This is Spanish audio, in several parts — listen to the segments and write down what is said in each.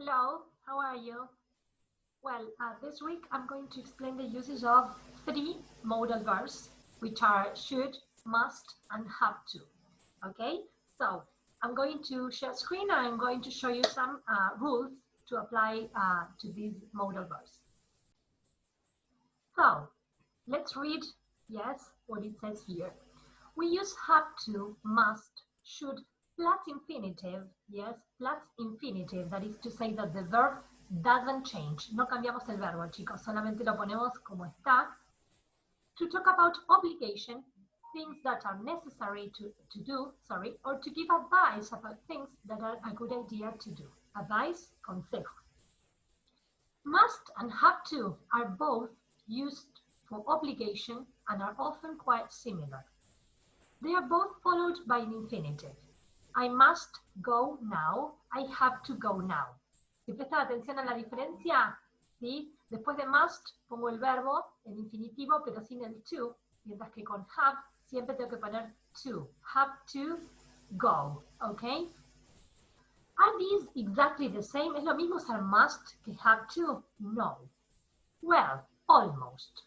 Hello, how are you? Well, this week I'm going to explain the usage of three modal verbs, which are should, must, and have to. Okay, so I'm going to share screen and I'm going to show you some rules to apply to these modal verbs. So let's read, yes, what it says here. We use have to, must, should, plus infinitive, yes, plus infinitive. That is to say that the verb doesn't change. No cambiamos el verbo, chicos, solamente lo ponemos como está. To talk about obligation, things that are necessary to do, or to give advice about things that are a good idea to do. Advice, consejo. Must and have to are both used for obligation and are often quite similar. They are both followed by an infinitive. I must go now. I have to go now. Si prestan atención a la diferencia, ¿sí? Después de must pongo el verbo en infinitivo, pero sin el to, mientras que con have siempre tengo que poner to. Have to go, ¿ok? Are these exactly the same? ¿Es lo mismo usar must que have to? No. Well, almost.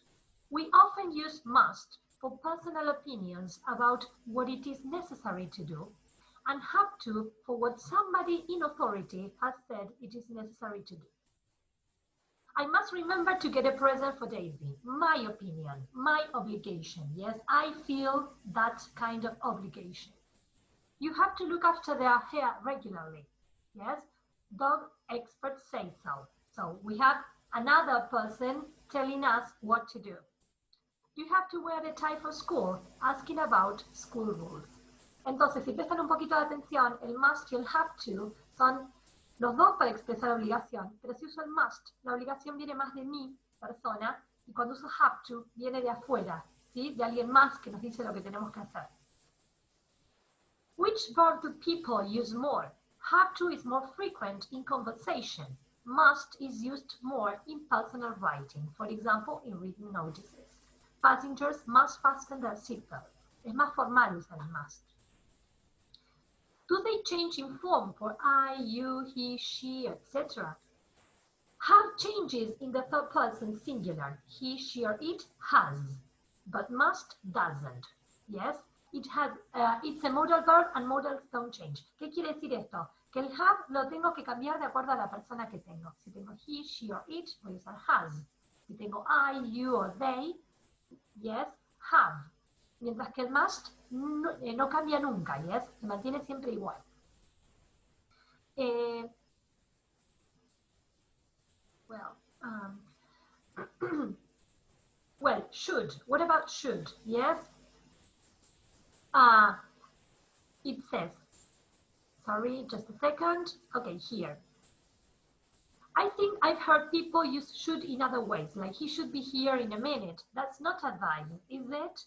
We often use must for personal opinions about what it is necessary to do, and have to for what somebody in authority has said it is necessary to do. I must remember to get a present for Daisy. My opinion, my obligation. Yes, I feel that kind of obligation. You have to look after their hair regularly. Yes, dog experts say so. So we have another person telling us what to do. You have to wear the tie for school, asking about school rules. Entonces, si prestan un poquito de atención, el must y el have to son los dos para expresar obligación, pero si uso el must, la obligación viene más de mi persona, y cuando uso have to, viene de afuera, ¿sí? De alguien más que nos dice lo que tenemos que hacer. Which verb do people use more? Have to is more frequent in conversation. Must is used more in personal writing, for example, in reading notices. Passengers must fasten their seatbelts. Es más formal usar el must. Do they change in form for I, you, he, she, etc.? Have changes in the third person singular. He, she, or it has, but must doesn't. Yes, it has. It's a modal verb and modals don't change. ¿Qué quiere decir esto? Que el have lo tengo que cambiar de acuerdo a la persona que tengo. Si tengo he, she, or it, voy a usar has. Si tengo I, you, or they, yes, have. Mientras que el must no cambia nunca, yes, se mantiene siempre igual. Well, should. What about should? Yes. It says, sorry, just a second. Okay, here. I think I've heard people use should in other ways, like he should be here in a minute. That's not advice, is it?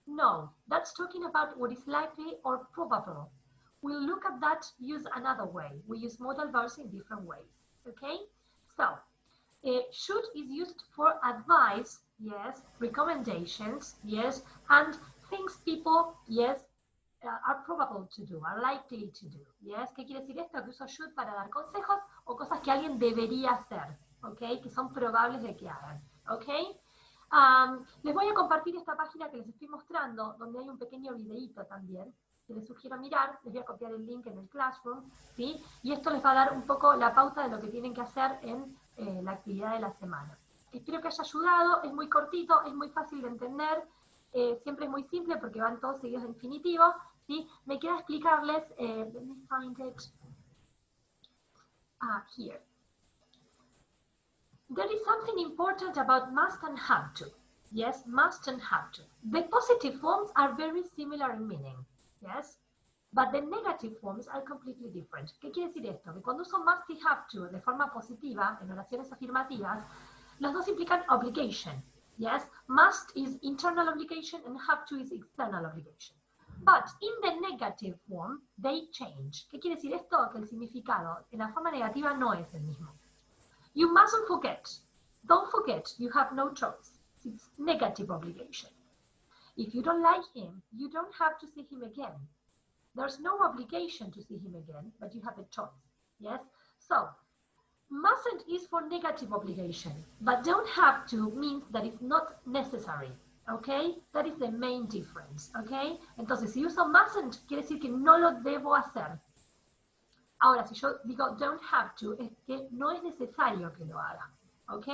No, that's talking about what is likely or probable. We'll look at that use another way. We use modal verbs in different ways, okay? So, should is used for advice, yes, recommendations, yes, and things people, yes, are probable to do, are likely to do, yes. ¿Qué quiere decir esto? Que uso should para dar consejos o cosas que alguien debería hacer, ok, que son probables de que hagan, ok. Les voy a compartir esta página que les estoy mostrando, donde hay un pequeño videíto también, que les sugiero mirar. Les voy a copiar el link en el Classroom, ¿sí? Y esto les va a dar un poco la pauta de lo que tienen que hacer en la actividad de la semana. Espero que haya ayudado, es muy cortito, es muy fácil de entender, siempre es muy simple porque van todos seguidos de infinitivo, ¿sí? Me queda explicarles, let me find it, here. There is something important about must and have to. Yes, must and have to. The positive forms are very similar in meaning. Yes, but the negative forms are completely different. ¿Qué quiere decir esto? Que cuando uso must y have to de forma positiva, en oraciones afirmativas, los dos implican obligation. Yes, must is internal obligation and have to is external obligation. But in the negative form, they change. ¿Qué quiere decir esto? Que el significado en la forma negativa no es el mismo. You mustn't forget. Don't forget, you have no choice. It's negative obligation. If you don't like him, you don't have to see him again. There's no obligation to see him again, but you have a choice. Yes? So, Mustn't is for negative obligation, but don't have to means that it's not necessary, ¿ok? That is the main difference, ¿ok? Entonces, si uso mustn't, quiere decir que no lo debo hacer. Ahora, si yo digo don't have to, es que no es necesario que lo haga, ¿ok?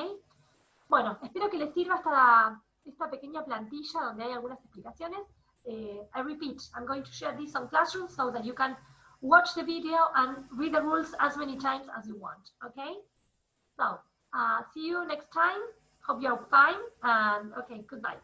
Bueno, espero que les sirva esta pequeña plantilla donde hay algunas explicaciones. I repeat, I'm going to share this on Classroom so that you can watch the video and read the rules as many times as you want, okay? So, see you next time. Hope you're fine, and okay, goodbye.